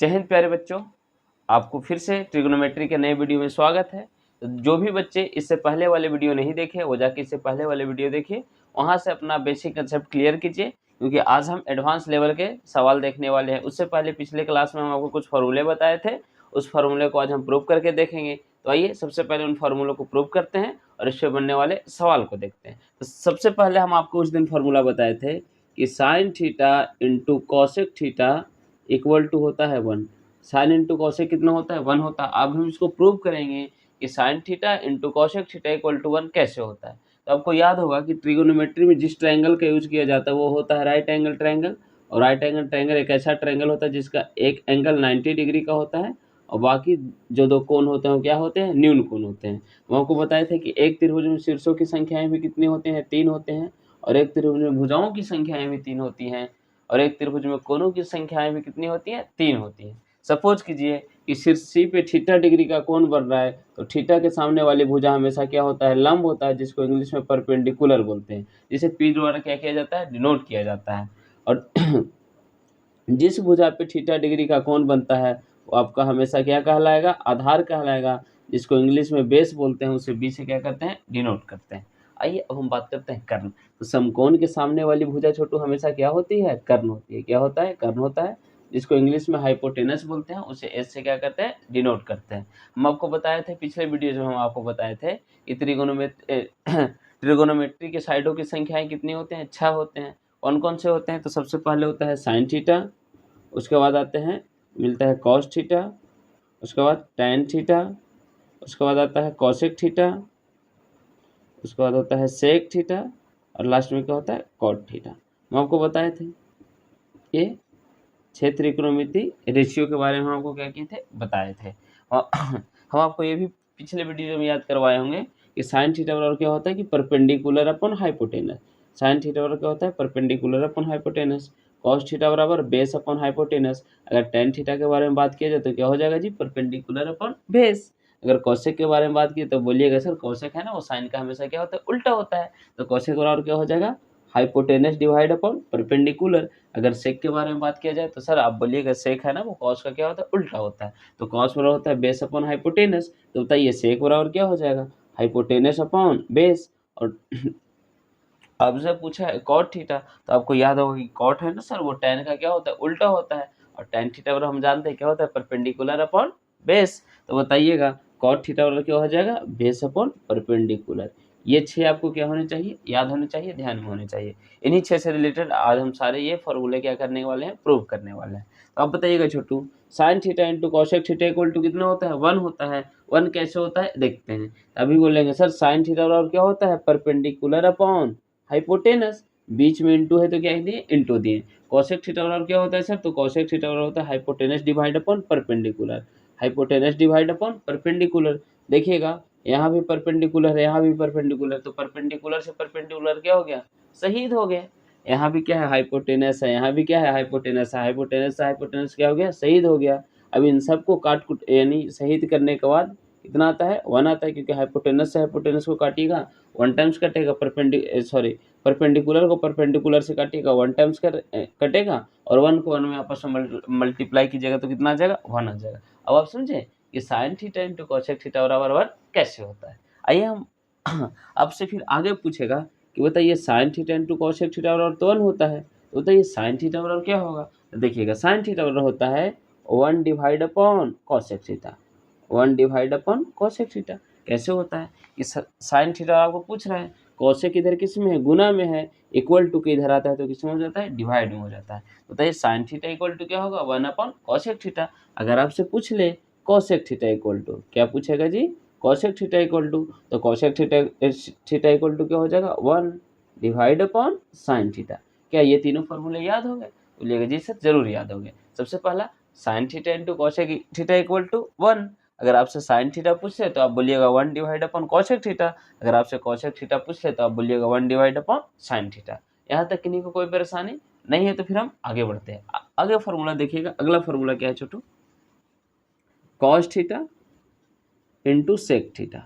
जय हिंद प्यारे बच्चों, आपको फिर से ट्रिग्नोमेट्री के नए वीडियो में स्वागत है। तो जो भी बच्चे इससे पहले वाले वीडियो नहीं देखे वो जाके इससे पहले वाले वीडियो देखिए, वहाँ से अपना बेसिक कंसेप्ट क्लियर कीजिए, क्योंकि आज हम एडवांस लेवल के सवाल देखने वाले हैं। उससे पहले पिछले क्लास में हम आपको कुछ फार्मूले बताए थे, उस फार्मूले को आज हम प्रूव करके देखेंगे। तो आइए सबसे पहले उन फार्मूलों को प्रूव करते हैं और इससे बनने वाले सवाल को देखते हैं। तो सबसे पहले हम आपको उस दिन फार्मूला बताए थे कि sine theta into cosec theta equal to होता है 1। साइन इंटू कॉसेक कितना होता है? 1 होता है। अब हम इसको प्रूव करेंगे कि sine theta into cosec theta equal to 1 कैसे होता है। तो आपको याद होगा कि ट्रिगोनोमेट्री में जिस ट्रायंगल का यूज किया जाता है वो होता है राइट एंगल ट्रायंगल। और राइट एंगल ट्रायंगल एक ऐसा ट्रायंगल होता है जिसका एक एंगल 90 डिग्री का होता है और बाकी जो दो कोण होते हैं वो क्या होते हैं? न्यून कोण होते हैं। हम आपको बताए थे कि एक त्रिभुज में शीर्षों की संख्याएं भी कितनी होती हैं? 3 होते हैं। और एक त्रिभुज में भुजाओं की संख्याएं भी 3 होती हैं। और एक त्रिभुज में कोणों की संख्याएं भी कितनी होती हैं? 3 होती हैं। सपोज कीजिए कि शीर्ष सी पे थीटा डिग्री का कोण बन रहा है, तो थीटा के सामने वाली भुजा हमेशा क्या होता है? लंब होता है, जिसको इंग्लिश में परपेंडिकुलर बोलते हैं, जिसे पी द्वारा क्या किया जाता है? डिनोट किया जाता है। और जिस भुजा पे थीटा डिग्री का कोण बनता है वो आपका हमेशा क्या कहलाएगा? आधार कहलाएगा, जिसको इंग्लिश में बेस बोलते हैं, उसे बी से क्या करते हैं? डिनोट करते हैं। आइए अब हम बात करते हैं कर्ण। तो समकोण के सामने वाली भुजा छोटू हमेशा क्या होती है? कर्ण होती है। क्या होता है? कर्ण होता है, जिसको इंग्लिश में हाइपोटेनस बोलते हैं, उसे एस से क्या करते हैं? डिनोट करते हैं। हम आपको बताए थे पिछले वीडियो में, हम आपको बताए थे कि त्रिगोनोमेट्री के साइडों की संख्याएं कितनी होते हैं? 6 होते हैं। कौन कौन से होते हैं? तो सबसे पहले होता है साइन थीटा, उसके बाद आते हैं मिलता है कॉस थीटा, उसके बाद टैन थीटा, उसके बाद आता है कॉसेक थीटा, उसके बाद होता है सेक थीटा और लास्ट में क्या होता है? Cot theta. हम आपको बताए थे ये 6 त्रिकोणमिति रेशियो के बारे में हम आपको क्या किए थे? बताए थे। और हम आपको ये भी पिछले वीडियो में याद करवाए होंगे कि साइन थीटा बराबर क्या होता है? कि perpendicular upon hypotenuse. Sign theta बराबर क्या होता है? Perpendicular upon hypotenuse. Cos theta बराबर बेस अपॉन हाइपोटेनस। अगर टेन थीटा के बारे में बात किया जाए तो क्या हो जाएगा जी? Perpendicular upon base. अगर कॉसेक के बारे में बात की तो बोलिएगा सर कॉसेक है ना, वो साइन का हमेशा क्या होता है? उल्टा होता है। तो कॉसेक बराबर क्या हो जाएगा? Hypotenuse divide upon perpendicular. अगर सेक के बारे में बात किया जाए तो सर आप बोलिएगा सेक है ना, वो कॉस का क्या होता है? उल्टा होता है। तो कॉस बराबर होता है बेस अपॉन हाइपोटेनस। तो बताइए सेक बराबर क्या हो जाएगा? Hypotenuse upon base. और अब से पूछा है कॉट थीटा, तो आपको याद होगा कि कॉट है ना सर, वो टैन का क्या होता है? उल्टा होता है। और टैन थीटा बराबर हम जानते हैं क्या होता है? Perpendicular upon base. तो बताइएगा कॉट थीटा बराबर क्या हो जाएगा? Base upon perpendicular. ये 6 आपको क्या होने चाहिए? याद होने चाहिए, ध्यान में होने चाहिए। इन्हीं 6 से रिलेटेड आज हम सारे ये फॉर्मूले क्या करने वाले हैं? प्रूव करने वाले हैं। तो आप बताइएगा Chhotu, sine theta into cosec theta equal to कितना होता है? 1 होता है। 1 कैसे होता है देखते हैं। अभी बोलेंगे सर साइन थीटा बराबर क्या होता है? Perpendicular upon hypotenuse. बीच में इंटू है तो क्या दिए? इंटू दिए। कॉसेक थीटा बराबर क्या होता है सर? तो कॉसेक थीटा बराबर होता है hypotenuse divide upon perpendicular. Hypotenuse divide upon perpendicular. देखिएगा यहाँ भी परपेंडिकुलर है, यहाँ भी परपेंडिकुलर, तो परपेंडिकुलर से परपेंडिकुलर क्या हो गया? शहीद हो गया। यहाँ भी क्या है? हाइपोटेनस है, यहाँ भी क्या है? हाइपोटेनस है। हाइपोटेनस से हाइपोटेनस क्या हो गया? शहीद हो गया। अब इन सबको काट कुट यानी शहीद करने के बाद कितना आता है? 1 आता है, क्योंकि हाइपोटेनस से हाइपोटेनस को काटिएगा 1 टाइम्स कटेगा। परपेंडिकुलर को परपेंडिकुलर से काटिएगा 1 टाइम्स कटेगा और 1 को 1 में आपस में मल्टीप्लाई कीजिएगा तो कितना आ जाएगा? 1 आ जाएगा। अब आप समझे कि sine theta into cosec theta बराबर 1 कैसे होता है। आइए हम आपसे फिर आगे पूछेगा कि बताइए sign theta into cosec theta बराबर तो 1 होता है, तो बताइए साइन थीटा बराबर क्या होगा? तो देखिएगा साइन थीटा बराबर होता है 1 divide upon cosec theta. 1 divide upon cosec theta. कैसे होता है कि साइन थीटा आपको पूछ रहा है, कॉसेक इधर किस में है? गुना में है। इक्वल टू के इधर आता है तो किस में हो जाता है? डिवाइड में हो जाता है। बताइए साइन थीटा इक्वल टू क्या होगा? 1 अपॉन कॉसेक थीटा। अगर आपसे पूछ ले कॉसेक थीटा इक्वल टू, क्या पूछेगा जी? कॉसेक थीटा इक्वल टू, तो कॉसेक थीटा इक्वल टू क्या हो जाएगा? 1 डिवाइड अपॉन साइन थीटा। क्या ये तीनों फॉर्मूले याद हो गए? बोलिएगा जी सर जरूर याद हो गए। सबसे पहला sine theta into cosec theta equal to 1। अगर आपसे साइन थीटा पूछे तो आप बोलिएगा 1 डिवाइड अपॉन कॉसेक थीटा। अगर आपसे कॉसेक थीटा पूछे तो आप बोलिएगा 1 डिवाइड अपॉन साइन थीटा। यहाँ तक किन्हीं को कोई परेशानी नहीं है तो फिर हम आगे बढ़ते हैं। आगे फॉर्मूला देखिएगा। अगला फॉर्मूला क्या है Chhotu? Cos theta into sec theta.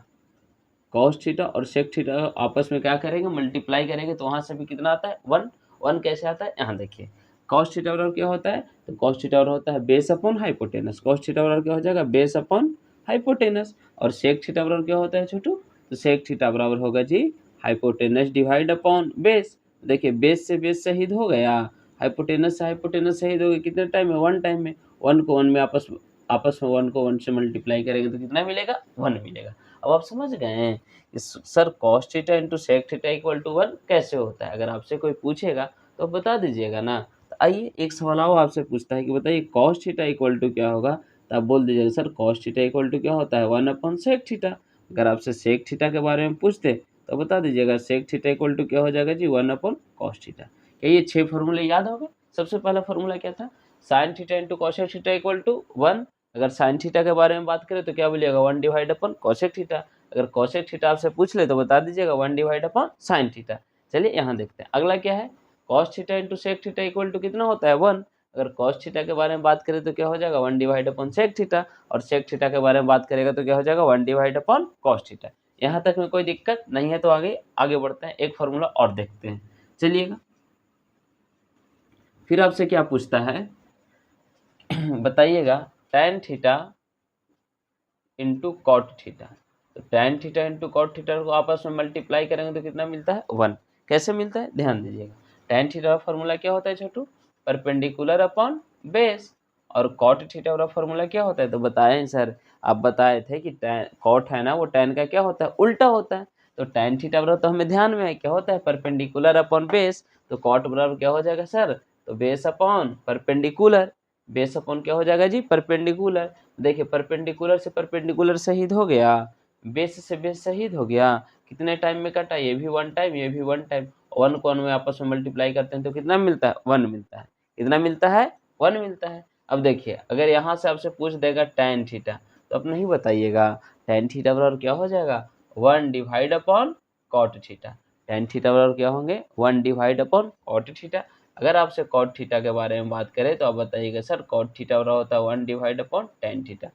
Cos theta और सेक थीटा आपस में क्या करेंगे? मल्टीप्लाई करेंगे, तो वहां से भी कितना आता है? 1। 1 कैसे आता है? यहाँ देखिए, कॉस थीटा बराबर क्या होता है, तो कॉस थीटा बराबर होता है base upon hypotenuse. Cos theta बराबर क्या हो जाएगा, बेस अपॉन हाइपोटेनस। और सेक थीटा बराबर क्या होता है छोटू, तो सेक थीटा बराबर होगा जी हाइपोटेनस डिवाइड अपॉन बेस। देखिए बेस से बेस शहीद हो गया, हाइपोटेनस से हाइपोटेनस शहीद हो गया, कितने टाइम में, वन टाइम में। वन को वन में आपस में वन को वन से मल्टीप्लाई करेंगे तो कितना मिलेगा, वन मिलेगा। अब आप समझ गए हैं sir cos theta into sec theta equal to one कैसे होता है। अगर आपसे कोई पूछेगा तो बता दीजिएगा ना। तो आइए एक सवाल और आपसे पूछता है कि बताइए कॉस थीटा इक्वल टू क्या होगा, तो आप बोल दीजिएगा sir cos theta equal to क्या होता है, वन अपॉन सेक थीटा। अगर आपसे सेक थीटा के बारे में पूछते तो बता दीजिएगा सेक थीटा इक्वल टू क्या हो जाएगा जी, वन अपॉन कॉस थीटा। क्या ये 6 फॉर्मूले याद हो गए। सबसे पहला फॉर्मूला क्या था, sine theta into cosec theta equal to one. अगर साइन थीटा के बारे में बात करें तो क्या बोलिएगा, one divide upon cosec theta. अगर कॉसेक थीटा आपसे पूछ ले तो बता दीजिएगा one divide upon sine theta. चलिए यहाँ देखते हैं अगला क्या है, cos theta into sec theta equal to कितना होता है, वन। अगर कॉस थीटा के बारे में बात करें तो क्या हो जाएगा, वन डिवाइड अपन सेक थीटा। और सेक थीटा के बारे में बात करेगा तो क्या हो जाएगा, वन डिवाइड अपन कॉस थीटा। यहाँ तक में कोई दिक्कत नहीं है तो आगे आगे बढ़ते हैं, एक फॉर्मूला और देखते हैं। चलिएगा फिर आपसे क्या पूछता है बताइएगा tan theta into cot theta. तो tan theta into cot theta को आपस में मल्टीप्लाई करेंगे तो कितना मिलता है, वन। कैसे मिलता है ध्यान दीजिएगा, tan थीटा का फॉर्मूला क्या होता है छोटू, परपेंडिकुलर अपॉन बेस। और कॉट थीटा का फॉर्मूला क्या होता है, तो बताएं सर, आप बताए थे कि कॉट है ना वो tan का क्या होता है, उल्टा होता है। तो tan थीटा बराबर तो हमें ध्यान में है क्या होता है, परपेंडिकुलर अपॉन बेस। तो कॉट बराबर क्या हो जाएगा सर, तो base upon perpendicular. Base upon क्या हो जाएगा जी, परपेंडिकुलर। देखिए परपेंडिकुलर से परपेंडिकुलर शहीद हो गया, बेस से बेस शहीद हो गया, कितने टाइम में कटा, ये भी वन टाइम, ये भी वन टाइम। वन को वन में आपस में मल्टीप्लाई करते हैं तो कितना मिलता है, वन मिलता है। कितना मिलता है, वन मिलता है। अब देखिए अगर यहाँ से आपसे पूछ देगा tan थीटा तो आप नहीं बताइएगा, tan थीटा बराबर क्या हो जाएगा, one divide upon cot theta. tan theta बराबर क्या होंगे, one divide upon cot theta. अगर आपसे कॉट थीटा के बारे में बात करें तो आप बताइएगा सर कॉट थीटा बराबर होता है one divide upon tan theta.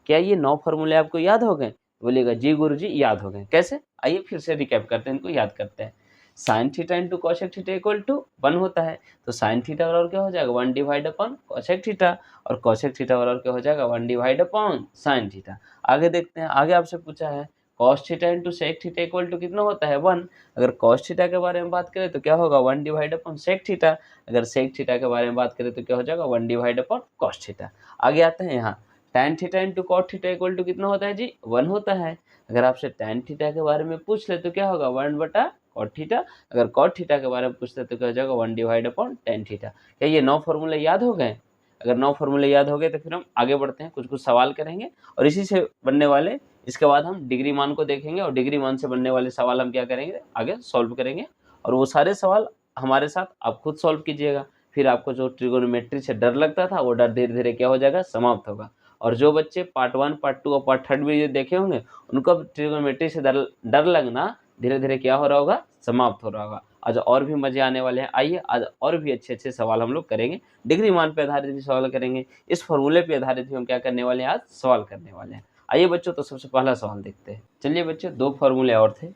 क्या ये 9 फॉर्मूले आपको याद हो गए, बोलिएगा जी गुरुजी याद हो गए। कैसे, आइए फिर से रिकैप करते हैं, इनको याद करते हैं। Sine theta into cosec theta equal to one होता है, तो साइन थीटा बराबर क्या हो जाएगा, one divide upon cosec theta. और कॉसेक थीटा बराबर क्या हो जाएगा, one divide upon sine theta. आगे देखते हैं, आगे आपसे पूछा है cos theta into sec theta equal to कितना होता है, वन। अगर कॉस थीटा के बारे में बात करें तो क्या होगा, one divide upon sec theta. अगर सेक थीटा के बारे में बात करें तो क्या हो जाएगा, one divide upon cos theta. आगे आते हैं यहाँ, tan theta into cot theta equal to कितना होता है जी, वन होता है। अगर आपसे tan थीटा के बारे में पूछ ले तो क्या होगा, वन बटा कॉट थीटा। अगर कॉट थीटा के बारे में पूछते तो क्या हो जाएगा, one divide upon tan theta. क्या ये 9 फॉर्मूले याद हो गए। अगर 9 फॉर्मूले याद हो गए तो फिर हम आगे बढ़ते हैं, कुछ कुछ सवाल करेंगे और इसी से बनने वाले, इसके बाद हम डिग्री मान को देखेंगे और डिग्री मान से बनने वाले सवाल हम क्या करेंगे, आगे सॉल्व करेंगे। और वो सारे सवाल हमारे साथ आप खुद सॉल्व कीजिएगा। फिर आपको जो ट्रिगोनोमेट्री से डर लगता था वो डर धीरे धीरे क्या हो जाएगा, समाप्त होगा। और जो बच्चे पार्ट 1, पार्ट 2 और पार्ट 3 वीडियो देखे होंगे उनको अब ट्रिगोनोमेट्री से डर लगना धीरे धीरे क्या हो रहा होगा, समाप्त हो रहा होगा। आज और भी मजे आने वाले हैं। आइए आज और भी अच्छे अच्छे सवाल हम लोग करेंगे, डिग्री मान पे आधारित भी सवाल करेंगे, इस फॉर्मूले पे आधारित भी हम क्या करने वाले हैं, आज सवाल करने वाले हैं। आइए बच्चों तो सबसे पहला सवाल देखते हैं। चलिए बच्चों 2 फॉर्मूले और थे,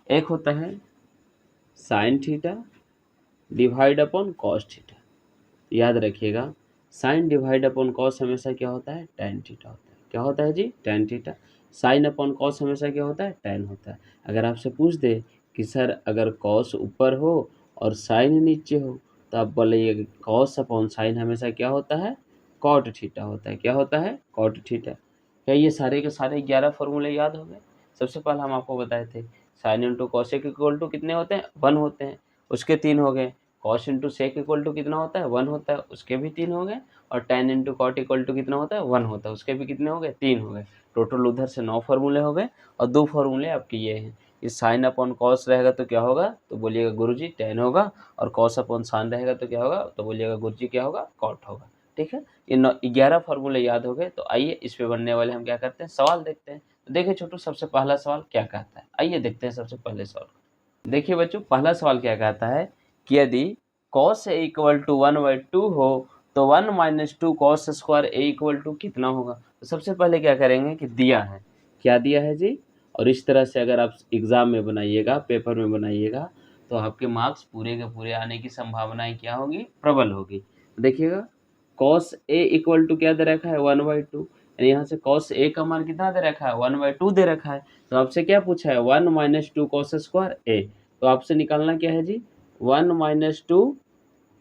एक होता है sine theta divide upon cos theta. याद रखिएगा साइन डिवाइड अपॉन कॉस हमेशा क्या होता है, tan थीटा होता है। क्या होता है जी, tan theta. Sine upon cos हमेशा क्या होता है, tan होता है। अगर आपसे पूछ दे कि सर अगर कॉस ऊपर हो और साइन नीचे हो तो आप बोलिए कि कॉस अपॉन साइन हमेशा क्या होता है, कॉट थीटा होता है। क्या होता है, कॉट थीटा। क्या ये सारे के सारे 11 फॉर्मूले याद हो गए। सबसे पहले हम आपको बताए थे sine into cosec equal to कितने होते हैं, वन होते हैं, उसके 3 हो गए। Cos into sec equal to कितना होता है, वन होता है, उसके भी 3 हो गए। और tan into cot equal to कितना होता है, वन होता है, उसके भी कितने हो गए, 3 हो गए। टोटल उधर से 9 फॉर्मूले हो गए और 2 फॉर्मूले आपके ये हैं। ये साइन अपॉन कॉस रहेगा तो क्या होगा, तो बोलिएगा गुरुजी tan होगा। और कॉस अपॉन साइन रहेगा तो क्या होगा, तो बोलिएगा गुरुजी क्या होगा, कॉट होगा। ठीक है, ये 11 फॉर्मूले याद हो गए। तो आइए इस पे बनने वाले हम क्या करते हैं, सवाल देखते हैं। तो देखिए छोटू सबसे पहला सवाल क्या कहता है, आइए देखते हैं सबसे पहले सवाल। देखिए बच्चों पहला सवाल क्या कहता है कि यदि cos a इक्वल टू 1/2 हो तो 1 minus 2 cos square a equal to कितना होगा। तो सबसे पहले क्या करेंगे कि दिया है, क्या दिया है जी। और इस तरह से अगर आप एग्जाम में बनाइएगा, पेपर में बनाइएगा तो आपके मार्क्स पूरे के पूरे आने की संभावनाएं क्या होगी, प्रबल होगी। देखिएगा cos a इक्वल टू क्या दे रखा है 1/2, यानी यहाँ से cos a का मान कितना दे रखा है 1/2 दे रखा है। तो आपसे क्या पूछा है 1 - 2 cos स्क्वायर a, तो आपसे निकालना क्या है जी 1 - 2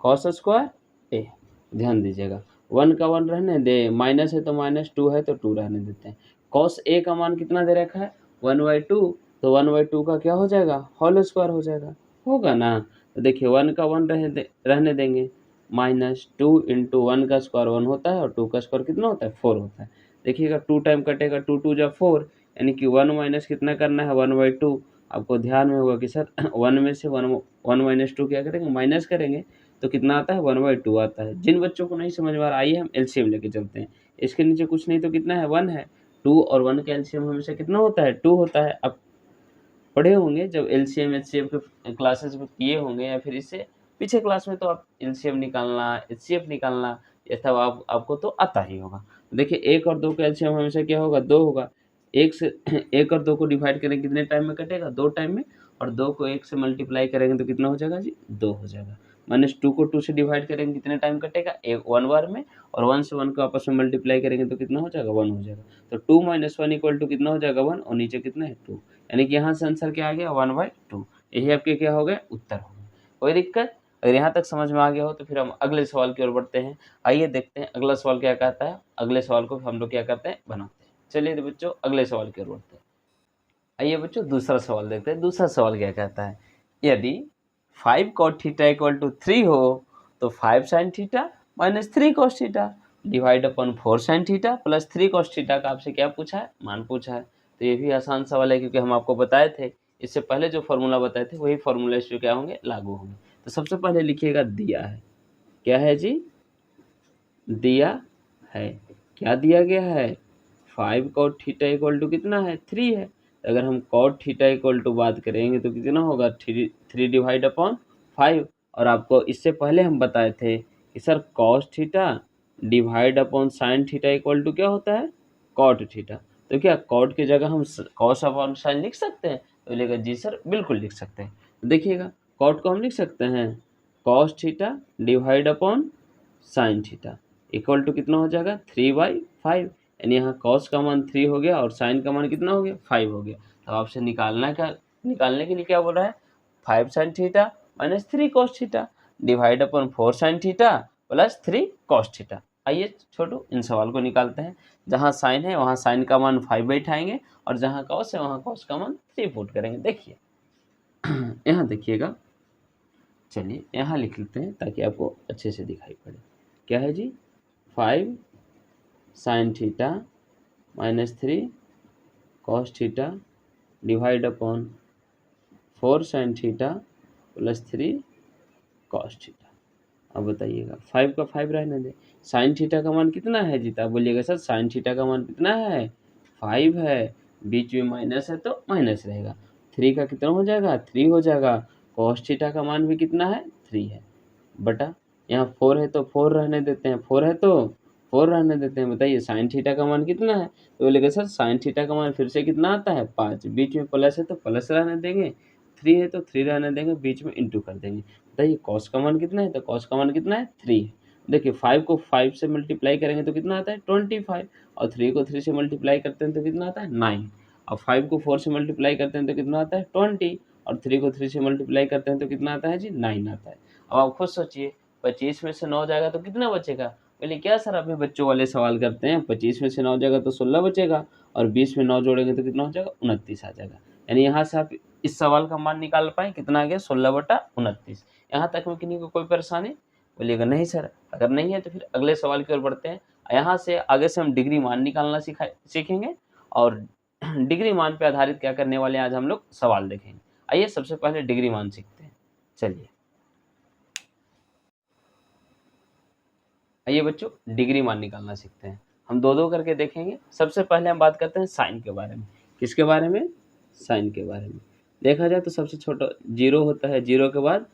cos स्क्वायर a। ध्यान दीजिएगा 1 का 1 रहने दे, माइनस है तो माइनस, 2 है तो 2 रहने देते हैं। cos a का मान कितना दे रखा है 1/2, तो 1/2 का क्या हो जाएगा होल स्क्वायर हो जाएगा, होगा ना। तो देखिए 1 का 1 रहने देंगे, -2 × 1 का स्क्वायर 1 होता है और 2 का स्क्वायर कितना होता है 4 होता है। देखिएगा 2 टाइम कटेगा, 2 2 जा 4, यानी कि 1 माइनस कितना करना है 1/2। आपको ध्यान में होगा कि सर 1 में से 1 - 2 क्या करेंगे माइनस करेंगे, तो कितना आता है 1/2 आता है। जिन बच्चों को नहीं समझ में आ रहा, आइए हम एलसीएम लेके चलते हैं। इसके नीचे कुछ नहीं तो कितना है 1 है, 2 और 1 का एलसीएम हमेशा कितना होता है 2 होता है। अब पढ़े होंगे जब एलसीएम एचसीएफ के क्लासेस में किए होंगे, या फिर इससे पीछे क्लास में, तो आप एलसीएम निकालना एचसीएफ निकालना ये सब आपको तो आता ही होगा। देखिए 1 और 2 का एलसीएम हमेशा क्या होगा 2 होगा। 1 से 1 और 2 को डिवाइड करेंगे कितने टाइम में कटेगा 2 टाइम में, और 2 को 1 से मल्टीप्लाई करेंगे तो कितना हो जाएगा जी 2 हो जाएगा। -2 को 2 से डिवाइड करेंगे कितने टाइम कटेगा 1 बार में, और 1 से 1 को आपस में मल्टीप्लाई करेंगे तो कितना हो जाएगा 1 हो जाएगा। तो 2 - 1 इक्वल टू कितना हो जाएगा 1, और नीचे कितना है 2, यानी कि यहाँ से आंसर क्या आ गया 1/2। यही आपके क्या हो गए उत्तर हो गए। कोई दिक्कत? अगर यहाँ तक समझ में आ गया हो तो फिर हम अगले सवाल की ओर बढ़ते हैं। आइए देखते हैं अगला सवाल क्या कहता है। अगले सवाल को हम लोग क्या करते हैं बनाते हैं। चलिए तो बच्चों अगले सवाल की ओर बढ़ते हैं। आइए बच्चों दूसरा सवाल देखते हैं। दूसरा सवाल क्या कहता है, यदि 5 cot थीटा इक्वल टू 3 हो तो 5 sin theta minus 3 cos theta divide upon 4 sin theta plus 3 cos theta का आपसे क्या पूछा है मान पूछा है। तो ये भी आसान सवाल है, क्योंकि हम आपको बताए थे इससे पहले जो फॉर्मूला बताए थे वही फॉर्मूला इस क्या होंगे लागू होंगे। तो सबसे पहले लिखिएगा दिया है, क्या है जी दिया है, क्या दिया गया है 5 cot थीटा इक्वल टू कितना है 3 है। अगर हम cot थीटा इक्वल टू बात करेंगे तो कितना होगा 3 डिवाइड अपॉन 5। और आपको इससे पहले हम बताए थे कि sir cos theta divide upon sine theta equal to क्या होता है cot थीटा। तो क्या cot की जगह हम cos अपॉन साइन लिख सकते हैं, तो बोलेगा जी सर बिल्कुल लिख सकते हैं। तो देखिएगा cot को हम लिख सकते हैं cos theta divide upon sine theta equal to कितना हो जाएगा 3/5, यानी यहाँ cos का मान 3 हो गया और साइन का मान कितना हो गया 5 हो गया। तो आपसे निकालने के लिए क्या बोल रहा है 5 sin theta minus 3 cos theta divide upon 4 sin theta plus 3 cos theta. आइए छोटू इन सवाल को निकालते हैं। जहाँ साइन है वहाँ साइन का मान 5 बैठाएंगे, और जहाँ cos है वहाँ cos का मान 3 पुट करेंगे। देखिए यहाँ देखिएगा, चलिए यहाँ लिख लेते हैं ताकि आपको अच्छे से दिखाई पड़े। क्या है जी 5 sin theta minus 3 cos theta divide upon 4 sin theta plus 3 cos theta. अब बताइएगा 5 का 5 रहने दें, साइन थीटा का मान कितना है जीता, बोलिएगा सर साइन थीटा का मान कितना है 5 है, बीच में माइनस है तो माइनस रहेगा। 3 का कितना हो जाएगा 3 हो जाएगा, cos थीटा का मान भी कितना है 3 है, बटा यहाँ 4 है तो 4 रहने देते हैं, 4 है तो 4 रहने देते हैं। बताइए साइन थीटा का मान कितना है, तो बोलेगा सर साइन थीटा का मान फिर से कितना आता है 5, बीच में प्लस है तो प्लस रहने देंगे, 3 है तो 3 रहने देंगे, बीच में इंटू कर देंगे। बताइए कॉस का मान कितना है, तो कॉस का मान कितना है 3 है। देखिए 5 को 5 से मल्टीप्लाई करेंगे तो कितना आता है 25, और 3 को 3 से मल्टीप्लाई करते हैं तो कितना आता है 9, और 5 को 4 से मल्टीप्लाई करते हैं तो कितना आता है 20, और 3 को 3 से मल्टीप्लाई करते हैं तो कितना आता है जी 9 आता है। अब आप खुद सोचिए 25 में से 9 जाएगा तो कितना बचेगा, बोले क्या सर अभी बच्चों वाले सवाल करते हैं, 25 में से 9 जाएगा तो 16 बचेगा, और 20 में 9 जोड़ेंगे तो कितना हो जाएगा 29 आ जाएगा। यानी यहाँ से आप इस सवाल का मान निकाल पाए कितना आ गया 16/29। यहाँ तक में किन्हीं को कोई परेशानी, बोलिएगा नहीं सर। अगर नहीं है तो फिर अगले सवाल की ओर बढ़ते हैं। यहाँ से आगे से हम डिग्री मान निकालना सीखेंगे, और डिग्री मान पे आधारित क्या करने वाले हैं आज हम लोग सवाल देखेंगे। आइए सबसे पहले डिग्री मान सीखते हैं। चलिए आइए बच्चों डिग्री मान निकालना सीखते हैं। हम दो दो करके देखेंगे। सबसे पहले हम बात करते हैं साइन के बारे में। किसके बारे में, साइन के बारे में। देखा जाए तो सबसे छोटा 0 होता है, 0 के बाद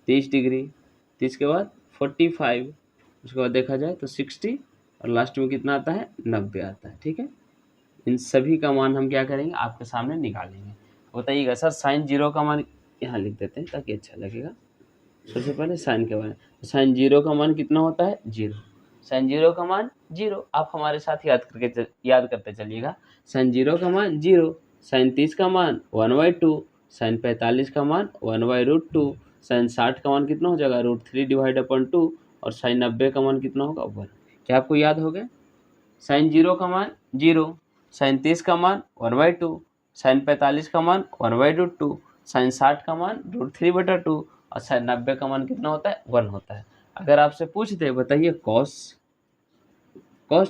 30 डिग्री, 30 के बाद 45, उसके बाद देखा जाए तो 60, और लास्ट में कितना आता है 90 आता है। ठीक है, इन सभी का मान हम क्या करेंगे आपके सामने निकालेंगे। बताइएगा सर साइन 0 का मान यहाँ लिख देते हैं ताकि अच्छा लगेगा। सबसे पहले साइन के बारे में, साइन 0 का मान कितना होता है 0, साइन 0 का मान 0। आप हमारे साथ याद करते चलिएगा। साइन 0 का मान 0, साइन 30 का मान 1/2, साइन 45 का मान 1/√2, साइन 60 का मान कितना हो जाएगा √3/2 और साइन 90 का मान कितना होगा 1। क्या आपको याद हो गया? साइन 0 का मान 0, साइन 30 का मान 1/2, साइन 45 का मान 1/√2, साइन 60 का मान √3/2 और साइन 90 का मान कितना होता है 1 होता है। अगर आपसे पूछ दे बताइए कॉस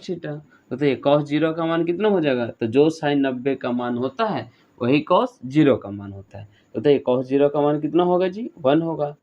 थीटा, बताइए कॉस 0 का मान कितना हो जाएगा? तो जो साइन 90 का मान होता है वही कॉस 0 का मान होता है। बताइए कॉस 0 का मान कितना होगा जी 1 होगा।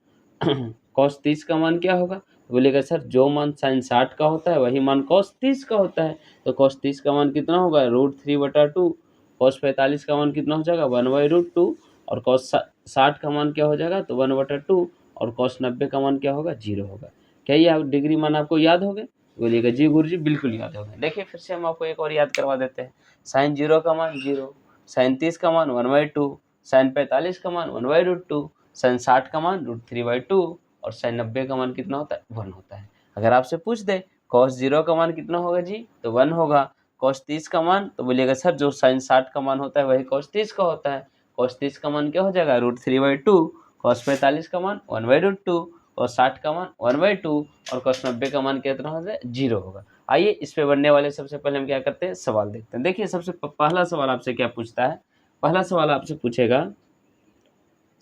कॉस 30 का मान क्या होगा? बोलेगा सर जो मान साइन 60 का होता है वही मान कॉस 30 का होता है। तो कॉस 30 का मान कितना होगा √3/2, कॉस 45 का मान कितना हो जाएगा 1/√2 और कॉस 60 का मान क्या हो जाएगा तो 1/2 और कॉस 90 का मान क्या होगा 0 होगा। क्या ये आप डिग्री मान आपको याद हो गए? बोलिएगा जी गुरुजी बिल्कुल याद हो गए। देखिए फिर से हम आपको एक और याद करवा देते हैं। साइन 0 का मान 0, साइन 30 का मान 1/2, साइन 45 का मान 1/√2, साइन 60 का मान √3/2 और साइन 90 का मान कितना होता है 1 होता है। अगर आपसे पूछ दे कॉस 0 का मान कितना होगा जी तो 1 होगा। कॉस 30 का मान तो बोलिएगा सर जो साइन 60 का मान होता है वही कॉस 30 का होता है। कॉस 30 का मान क्या हो जाएगा √3/2, कॉस 45 का मान 1/√2, कॉस 60 का मान 1/2 और कॉस 90 का मान कितना हो जाए 0 होगा। आइए इस पे बनने वाले सबसे पहले हम क्या करते हैं सवाल देखते हैं। देखिए सबसे पहला सवाल आपसे क्या पूछता है? पहला सवाल आपसे पूछेगा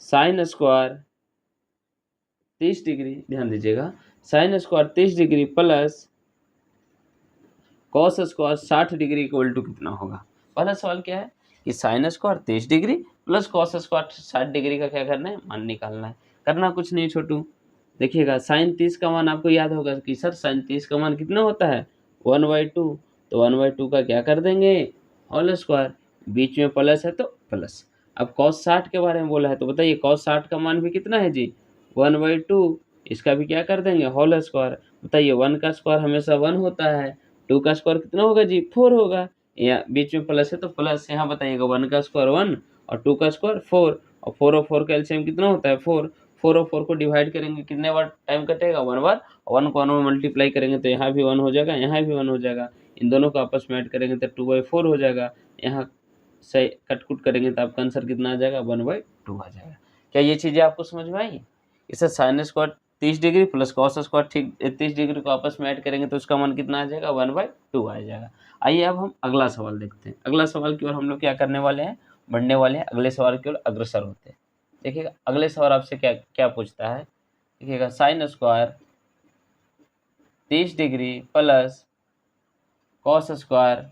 साइन स्क्वायर 30 डिग्री, ध्यान दीजिएगा, sine square 30 degree plus cos square 60 degree equal to कितना होगा? पहला सवाल क्या है कि sine square 30 degree plus cos square 60 degree का क्या करना है मान निकालना है। करना कुछ नहीं छोटू, देखिएगा साइन 30 का मान आपको याद होगा कि सर साइन 30 का मान कितना होता है 1/2, तो 1/2 का क्या कर देंगे होल स्क्वायर, बीच में प्लस है तो प्लस। अब कॉस 60 के बारे में बोला है तो बताइए कॉस 60 का मान भी कितना है जी 1/2, इसका भी क्या कर देंगे होल स्क्वायर। बताइए 1 का स्क्वायर हमेशा 1 होता है, 2 का स्क्वायर कितना होगा जी 4 होगा, या बीच में प्लस है तो प्लस। यहाँ बताइएगा 1 का स्क्वायर 1 और 2 का स्क्वायर 4 और 4 और 4 का एलसीएम कितना होता है 4। 4 और 4 को डिवाइड करेंगे कितने बार टाइम कटेगा 1 बार, 1 को 1 में मल्टीप्लाई करेंगे तो यहाँ भी 1 हो जाएगा, यहाँ भी 1 हो जाएगा। इन दोनों को आपस में ऐड करेंगे तो 2/4 हो जाएगा। यहाँ से कट-कुट करेंगे तो आपका आंसर कितना आ जाएगा 1/2 आ जाएगा। क्या ये चीज़ें आपको समझ में आई? इसे sign square 30 degree plus cos square ठीक 30 डिग्री को आपस में ऐड करेंगे तो उसका मान कितना आ जाएगा 1/2 आ जाएगा। आइए अब हम अगला सवाल देखते हैं। अगला सवाल की ओर हम लोग क्या करने वाले हैं बढ़ने वाले हैं, अगले सवाल की ओर अग्रसर होते हैं। देखिएगा अगले सवाल आपसे क्या क्या पूछता है, देखिएगा sine square 30 degree plus cos square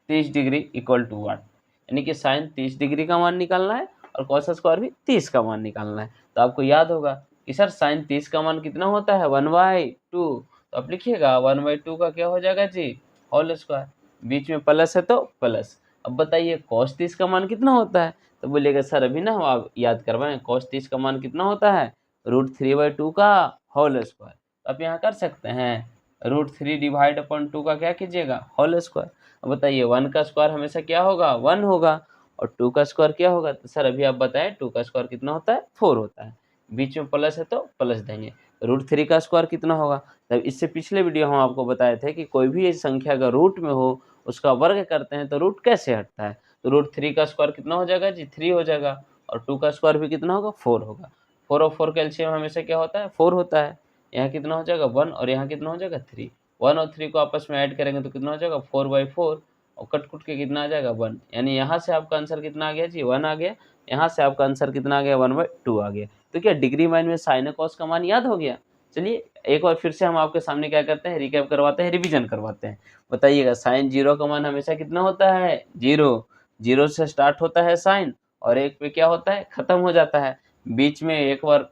30 degree equal to what, यानी कि साइन 30 डिग्री का मान निकालना है और कॉस स्क्वायर भी 30 का मान निकालना है। तो आपको याद होगा कि सर साइन 30 का मान कितना होता है 1/2, तो आप लिखिएगा 1/2 का क्या हो जाएगा जी होल स्क्वायर, बीच में प्लस है तो प्लस। अब बताइए कॉस 30 का मान कितना होता है, तो बोलिएगा सर अभी ना हम आप याद करवाएं कॉस 30 का मान कितना होता है √3/2 का होल स्क्वायर। तो आप यहाँ कर सकते हैं √3/2 का क्या कीजिएगा होल स्क्वायर। अब बताइए 1 का स्क्वायर हमेशा क्या होगा 1 होगा और 2 का स्क्वायर क्या होगा, तो सर अभी आप बताएं 2 का स्क्वायर कितना होता है 4 होता है, बीच में प्लस है तो प्लस देंगे। √3 का स्क्वायर कितना होगा, तब इससे पिछले वीडियो हम आपको बताए थे कि कोई भी संख्या अगर रूट में हो उसका वर्ग करते हैं तो रूट कैसे हटता है। तो √3 का स्क्वायर कितना हो जाएगा जी 3 हो जाएगा और 2 का स्क्वायर भी कितना होगा 4 होगा। 4 और 4 का एलसीएम हमेशा क्या होता है 4 होता है। यहाँ कितना हो जाएगा 1 और यहाँ कितना हो जाएगा 3। 1 और 3 को आपस में ऐड करेंगे तो कितना हो जाएगा 4/4 और कट-कुट के कितना आ जाएगा 1, यानी यहाँ से आपका आंसर कितना आ गया जी 1 आ गया, यहाँ से आपका आंसर कितना आ गया 1/2 आ गया। तो क्या डिग्री मान में साइन और कॉस का मान याद हो गया? चलिए एक बार फिर से हम आपके सामने क्या करते हैं रिकैप करवाते हैं, रिवीजन करवाते हैं। बताइएगा साइन 0 का मान हमेशा कितना होता है 0, 0 से स्टार्ट होता है साइन और 1 पे क्या होता है खत्म हो जाता है। बीच में एक बार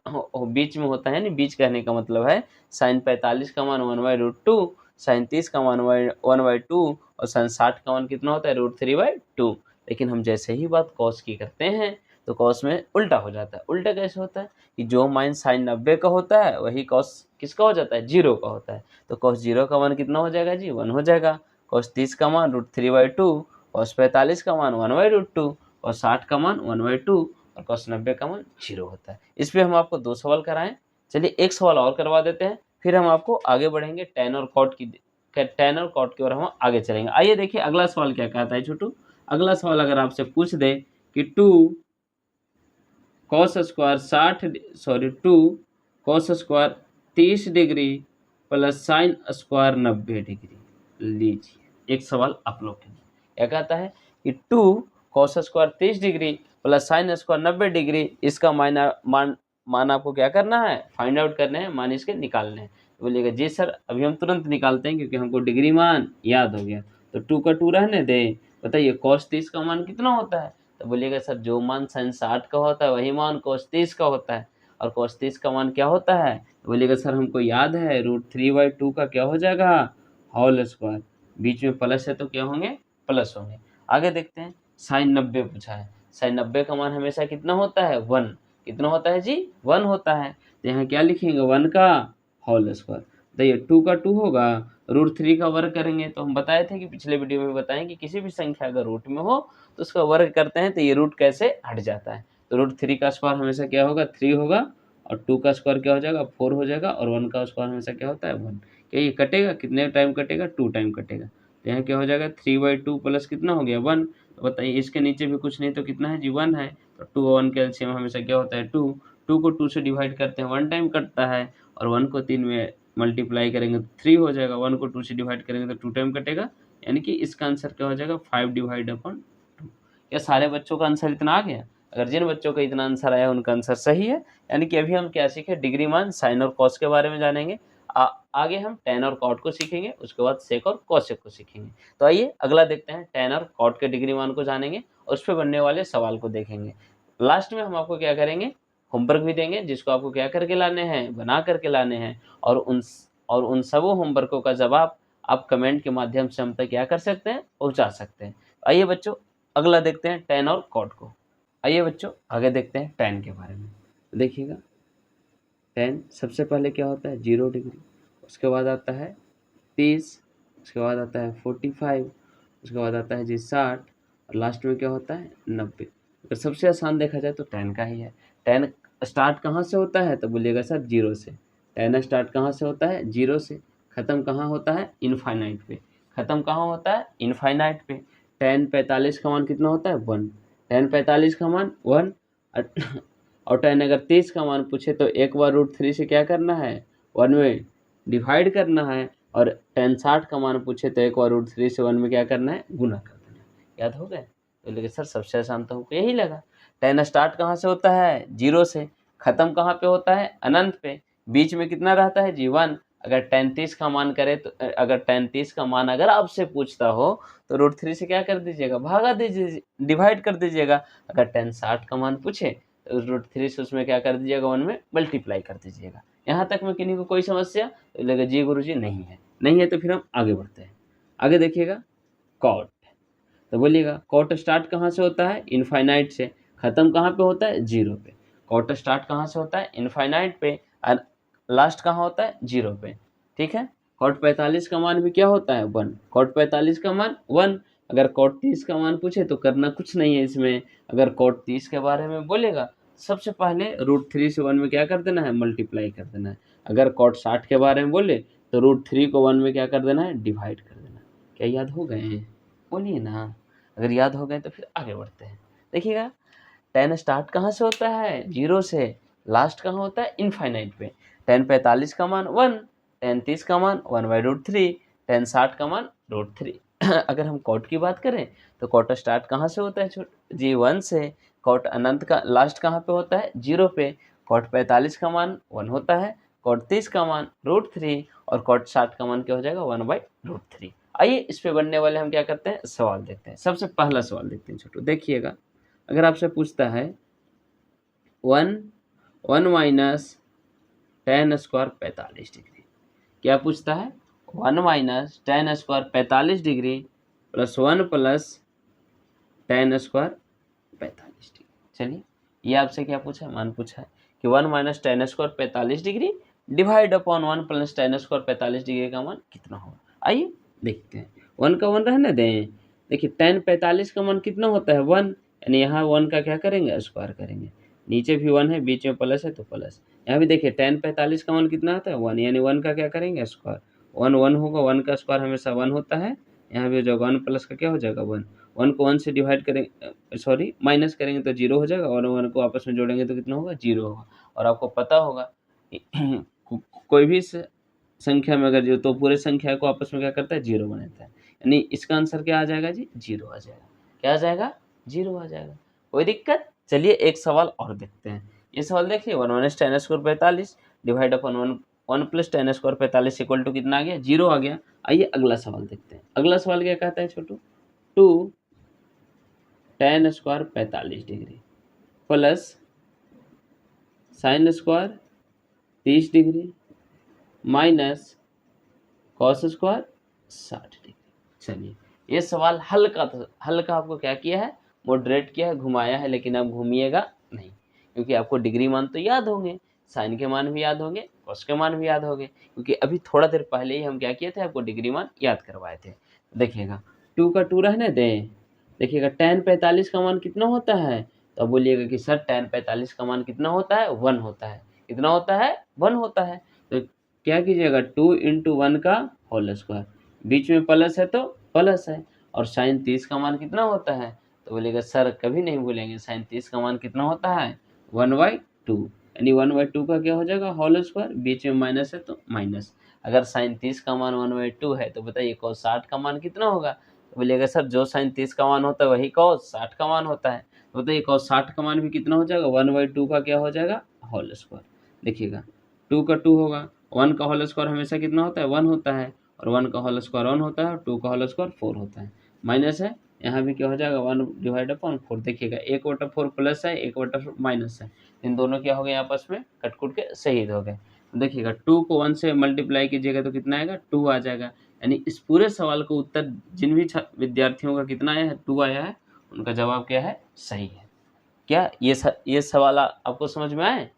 बीच में होता है, नहीं बीच कहने का मतलब है साइन 45 का मान 1/√2, साइन 30 का मान 1/2 और साइन 60 का मान कितना होता है √3/2। लेकिन हम जैसे ही बात कॉस की करते हैं तो कॉस में उल्टा हो जाता है। उल्टा कैसे होता है कि जो मान साइन 90 का होता है वही कॉस किसका हो जाता है 0 का होता है। तो कॉस 0 का मान कितना हो जाएगा जी 1 हो जाएगा। कॉस 30 का मान √3/2, कॉस 45 का मान 1/√2 और 60 का मान 1/2 और cos 90 का मान 0 होता है। इस पे हम आपको 2 सवाल कराएं। चलिए एक सवाल और करवा देते हैं, फिर हम आपको आगे बढ़ेंगे tan और cot की ओर हम आगे चलेंगे। आइए देखिए अगला सवाल क्या कहता है छोटू। अगला सवाल अगर आपसे पूछ दे कि 2 cos square 30 degree plus sine square 90 degree. लीजिए एक सवाल आप लोग के लिए क्या कहता है कि 2 cos square 30 degree plus sine square 90 degree, इसका मान आपको क्या करना है, फाइंड आउट करने हैं, मान इसके निकालने हैं। तो बोलिएगा जी सर अभी हम तुरंत निकालते हैं क्योंकि हमको डिग्री मान याद हो गया। तो 2 का 2 रहने दें। बताइए cos 30 का मान कितना होता है। तो बोलिएगा सर जो मान sin 60 का होता है वही मान cos 30 का होता है, और cos 30 का मान क्या होता है। तो बोलिएगा सर हमको याद है √3/2 का क्या हो जाएगा, होल स्क्वायर, बीच में प्लस है तो क्या होंगे, प्लस होंगे। आगे देखते हैं sin 90 पूछा है। sin 90 का मान हमेशा कितना होता है, 1। कितना होता है जी, 1 होता है। तो यहाँ क्या लिखेंगे, 1 का होल स्क्वायर। तो ये 2 का 2 होगा, √3 का वर्ग करेंगे। तो हम बताए थे कि पिछले वीडियो में बताएं कि किसी भी संख्या अगर रूट में हो तो उसका वर्ग करते हैं तो ये रूट कैसे हट जाता है। तो √3 का स्क्वायर हमेशा क्या होगा, 3 होगा, और 2 का स्क्वायर क्या हो जाएगा, 4 हो जाएगा, और 1 का स्क्वायर हमेशा क्या होता है, 1। क्या ये कटेगा, कितने टाइम कटेगा, 2 टाइम कटेगा। तो यहाँ क्या हो जाएगा, 3/2 प्लस कितना हो गया, 1। तो बताइए इसके नीचे भी कुछ नहीं तो कितना है जी, 1 है। तो 2 और 1 के एलसीएम हमेशा क्या होता है, 2। 2 को 2 से डिवाइड करते हैं 1 टाइम कटता है, और 1 को 3 में मल्टीप्लाई करेंगे तो 3 हो जाएगा, 1 को 2 से डिवाइड करेंगे तो 2 टाइम कटेगा। यानी कि इसका आंसर क्या हो जाएगा, 5/2। क्या सारे बच्चों का आंसर इतना आ गया। अगर जिन बच्चों का इतना आंसर आया उनका आंसर सही है। यानी कि अभी हम क्या सीखे, डिग्री मान, साइन और कॉस के बारे में जानेंगे। आगे हम tan और cot को सीखेंगे, उसके बाद sec और cosec को सीखेंगे। तो आइए अगला देखते हैं, tan और cot के डिग्री मान को जानेंगे और उस पर बनने वाले सवाल को देखेंगे। लास्ट में हम आपको क्या करेंगे, होमवर्क भी देंगे जिसको आपको क्या करके लाने हैं, बना करके लाने हैं, और उन सबों होमवर्कों का जवाब आप कमेंट के माध्यम से हम तक क्या कर सकते हैं, पहुंचा सकते हैं। आइए बच्चों अगला देखते हैं tan और cot को। आइए बच्चों आगे देखते हैं tan के बारे में। देखिएगा tan सबसे पहले क्या होता है, 0 डिग्री, उसके बाद आता है 30, उसके बाद आता है 45, उसके बाद आता है जी 60, और लास्ट में क्या होता है, 90। अगर सबसे आसान देखा जाए तो tan का ही है। tan स्टार्ट कहाँ से होता है, तो बोलिएगा सर 0 से। tan स्टार्ट कहाँ से होता है, 0 से। ख़त्म कहाँ होता है, इनफाइनाइट पे। ख़त्म कहाँ होता है, इनफाइनाइट पे। tan 45 का मान कितना होता है, 1। tan 45 का मान 1, और tan अगर 30 का मान पूछे तो एक बार √3 से क्या करना है, 1 में डिवाइड करना है, और tan 60 का मान पूछे तो एक बार √3 से 1 में क्या करना है, गुना कर देना। याद हो गए। तो लेकिन सर सबसे आसान तो हमको यही लगा। tan स्टार्ट कहाँ से होता है, 0 से। ख़त्म कहाँ पे होता है, अनंत पे। बीच में कितना रहता है जी, 1। अगर tan 30 का मान करे तो अगर tan 30 का मान अगर आपसे पूछता हो तो √3 से क्या कर दीजिएगा, भागा दीजिए, डिवाइड कर दीजिएगा। अगर tan 60 का मान पूछे तो √3 से उसमें क्या कर दीजिएगा, 1 में मल्टीप्लाई कर दीजिएगा। यहाँ तक में किन्हीं को कोई समस्या, तो लगे जी गुरुजी नहीं है। नहीं है तो फिर हम आगे बढ़ते हैं। आगे देखिएगा cot। तो बोलिएगा cot स्टार्ट कहाँ से होता है, इनफाइनाइट से। ख़त्म कहाँ पे होता है, 0 पे। cot स्टार्ट कहाँ से होता है, इनफाइनाइट पे, और लास्ट कहाँ होता है, 0 पे। ठीक है। cot 45 का मान भी क्या होता है, 1। cot 45 का मान 1। अगर cot 30 का मान पूछे तो करना कुछ नहीं है इसमें। अगर cot 30 के बारे में बोलेगा सबसे पहले √3 से 1 में क्या कर देना है, मल्टीप्लाई कर देना है। अगर cot 60 के बारे में बोले तो √3 को 1 में क्या कर देना है, डिवाइड कर देना। क्या याद हो गए हैं, बोलिए ना। अगर याद हो गए तो फिर आगे बढ़ते हैं। देखिएगा tan स्टार्ट कहाँ से होता है, 0 से। लास्ट कहाँ होता है, इनफाइनाइट पे। tan 45 का मान 1, tan 30 का मान 1/√3, tan 60 का मान √3। अगर हम cot की बात करें तो cot स्टार्ट कहाँ से होता है जी, 1 से। cot अनंत का लास्ट कहाँ पे होता है, 0 पे। cot 45 का मान 1 होता है, cot 30 का मान √3, और cot 60 का मान क्या हो जाएगा, 1/√3। आइए इस पे बनने वाले हम क्या करते हैं, सवाल देखते हैं। सबसे पहला सवाल देखते हैं छोटू। देखिएगा अगर आपसे पूछता है 1 माइनस tan स्क्वायर 45 डिग्री, क्या पूछता है, 1 minus tan square 45 degree plus 1 plus tan square 45 degree. चलिए ये आपसे क्या पूछा है, मान पूछा है कि 1 minus tan square 45 degree divide upon 1 plus tan square 45 degree का मान कितना होगा। आइए देखते हैं। 1 का 1 रहने दें। देखिए tan 45 का मान कितना होता है, 1, यानी यहाँ 1 का क्या करेंगे, स्क्वायर करेंगे। नीचे भी 1 है, बीच में प्लस है तो प्लस। यहाँ भी देखिए tan 45 का मान कितना आता है 1, यानी 1 का क्या करेंगे, स्क्वायर। 1 1 होगा, 1 का स्क्वायर हमेशा 1 होता है। यहाँ भी हो जाएगा 1 प्लस का क्या हो जाएगा 1। 1 को 1 से डिवाइड करेंगे, सॉरी माइनस करेंगे तो 0 हो जाएगा, और 1 को आपस में जोड़ेंगे तो कितना होगा, 0 होगा। और आपको पता होगा कोई भी संख्या में अगर जो तो पूरे संख्या को आपस में क्या करता है, 0 बनाता है। यानी इसका आंसर क्या आ जाएगा जी, 0 आ जाएगा। क्या आ जाएगा, 0 आ जाएगा। कोई दिक्कत? चलिए एक सवाल और देखते हैं। ये सवाल देखिए 1 1 tan square 45 divide upon 1 plus tan square 45 equal to कितना आ गया, 0 आ गया। आइए अगला सवाल देखते हैं। अगला सवाल क्या कहता है छोटू, 2 tan square 45 degree plus sign square 30 degree minus cos square 60 degree. चलिए ये सवाल हल्का आपको क्या किया है, मॉडरेट किया है, घुमाया है, लेकिन आप घूमिएगा नहीं, क्योंकि आपको डिग्री मान तो याद होंगे, साइन के मान भी याद होंगे, कॉस के मान भी याद होंगे, क्योंकि अभी थोड़ा देर पहले ही हम क्या किए थे, आपको डिग्री मान याद करवाए थे। देखिएगा 2 का 2 रहने दें। देखिएगा tan 45 का मान कितना होता है, तो अब बोलिएगा कि सर tan 45 का मान कितना होता है, 1 होता है। कितना होता है, 1 होता है। तो क्या कीजिएगा 2 × 1 का होल स्क्वायर, बीच में प्लस है तो प्लस है, और साइन 30 का मान कितना होता है, तो बोलेगा सर कभी नहीं भूलेंगे, साइन 30 का मान कितना होता है 1/2, यानी 1/2 का क्या हो जाएगा, होल स्क्वायर, बीच में माइनस है तो माइनस। अगर साइन 30 का मान 1/2 है तो बताइए cos 60 का मान कितना होगा, तो बोलिएगा सर जो साइन 30 का मान होता है वही cos 60 का मान होता है, तो बताइए cos 60 का मान भी कितना हो जाएगा, 1/2 का क्या हो जाएगा, होल स्क्वायर। देखिएगा 2 का 2 होगा, 1 का होल स्क्वायर हमेशा कितना होता है, 1 होता है, और 1 का होल स्क्वायर 1 होता है, और 2 का होल स्क्वायर 4 होता है। माइनस है, यहाँ भी क्या हो जाएगा 1/4। देखिएगा 1/4 प्लस है, 1/4 माइनस है, इन दोनों क्या हो गए आपस में कट कुट के शहीद हो गए। देखिएगा 2 को 1 से मल्टीप्लाई कीजिएगा तो कितना आएगा, 2 आ जाएगा। यानी इस पूरे सवाल का उत्तर जिन भी विद्यार्थियों का कितना आया है, 2 आया है, उनका जवाब क्या है, सही है। क्या ये सवाल आपको समझ में आए?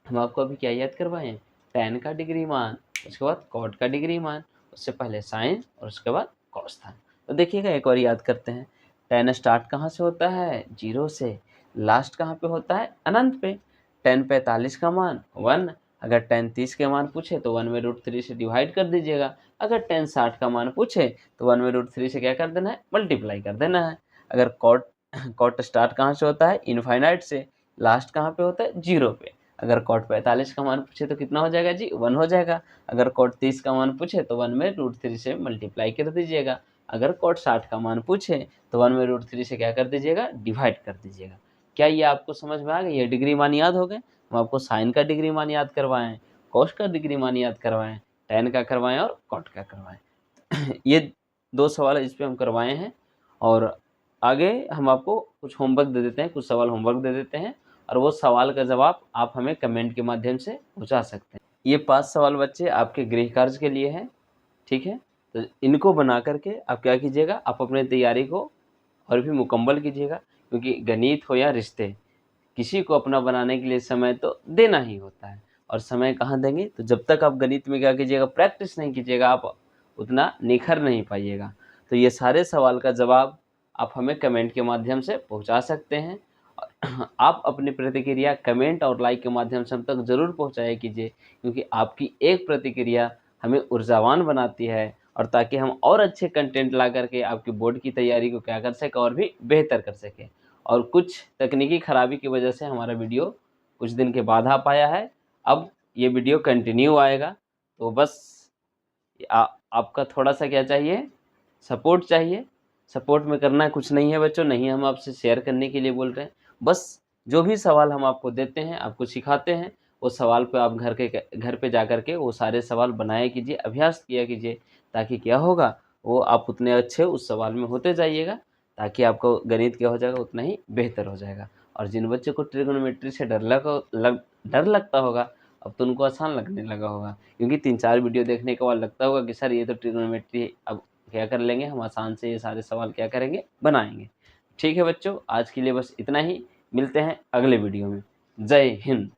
हम आपको अभी क्या याद करवाएं, tan का डिग्री मान, उसके बाद cot का डिग्री मान, उससे पहले साइन और उसके बाद cos था। तो देखिएगा एक और याद करते हैं, tan स्टार्ट कहाँ से होता है, 0 से, लास्ट कहाँ पे होता है, अनंत पे। tan 45 का मान 1, अगर tan 30 के मान पूछे तो 1/√3 से डिवाइड कर दीजिएगा, अगर tan 60 का मान पूछे तो 1/√3 से क्या कर देना है, मल्टीप्लाई कर देना है। अगर cot स्टार्ट कहाँ से होता है, इनफाइनाइट से, लास्ट कहाँ पे होता है, 0 पे। अगर cot 45 का मान पूछे तो कितना हो जाएगा जी, 1 हो जाएगा। अगर cot 30 का मान पूछे तो 1/√3 से मल्टीप्लाई कर दीजिएगा। अगर cot 60 का मान पूछे तो 1/√3 से क्या कर दीजिएगा, डिवाइड कर दीजिएगा। क्या ये आपको समझ में आ गई? ये डिग्री मान याद हो गए? हम आपको साइन का डिग्री मान याद करवाएं, cos का डिग्री मान याद करवाएं, tan का करवाएं और cot का करवाएं। ये 2 सवाल इस पे हम करवाए हैं, और आगे हम आपको कुछ होमवर्क दे देते हैं, कुछ सवाल होमवर्क दे देते हैं, और वो सवाल का जवाब आप हमें कमेंट के माध्यम से पहुंचा सकते हैं। ये 5 सवाल बच्चे आपके गृह कार्य के लिए हैं, ठीक है? तो इनको बना करके आप क्या कीजिएगा, आप अपने तैयारी को और भी मुकम्मल कीजिएगा, क्योंकि गणित हो या रिश्ते, किसी को अपना बनाने के लिए समय तो देना ही होता है, और समय कहाँ देंगे, तो जब तक आप गणित में क्या कीजिएगा, प्रैक्टिस नहीं कीजिएगा, आप उतना निखर नहीं पाइएगा। तो ये सारे सवाल का जवाब आप हमें कमेंट के माध्यम से पहुंचा सकते हैं। आप अपनी प्रतिक्रिया कमेंट और लाइक के माध्यम से हम तक ज़रूर पहुंचाया कीजिए, क्योंकि आपकी एक प्रतिक्रिया हमें ऊर्जावान बनाती है, और ताकि हम और अच्छे कंटेंट ला करके आपकी बोर्ड की तैयारी को क्या कर सकें, और भी बेहतर कर सकें। और कुछ तकनीकी खराबी की वजह से हमारा वीडियो कुछ दिन के बाद आ पाया है, अब ये वीडियो कंटिन्यू आएगा। तो बस आपका थोड़ा सा क्या चाहिए, सपोर्ट चाहिए। सपोर्ट में करना कुछ नहीं है बच्चों, नहीं हम आपसे शेयर करने के लिए बोल रहे हैं, बस जो भी सवाल हम आपको देते हैं, आपको सिखाते हैं, वो सवाल पे आप घर पे जा कर के वो सारे सवाल बनाया कीजिए, अभ्यास किया कीजिए, ताकि क्या होगा, वो आप उतने अच्छे उस सवाल में होते जाइएगा, ताकि आपको गणित क्या हो जाएगा, उतना ही बेहतर हो जाएगा। और जिन बच्चों को ट्रिग्नोमेट्री से डर लगता होगा, अब तो उनको आसान लगने लगा होगा, क्योंकि 3-4 वीडियो देखने के बाद लगता होगा कि सर ये तो ट्रिग्नोमेट्री अब क्या कर लेंगे, हम आसान से ये सारे सवाल क्या करेंगे, बनाएंगे। ठीक है बच्चों, आज के लिए बस इतना ही, मिलते हैं अगले वीडियो में। जय हिंद।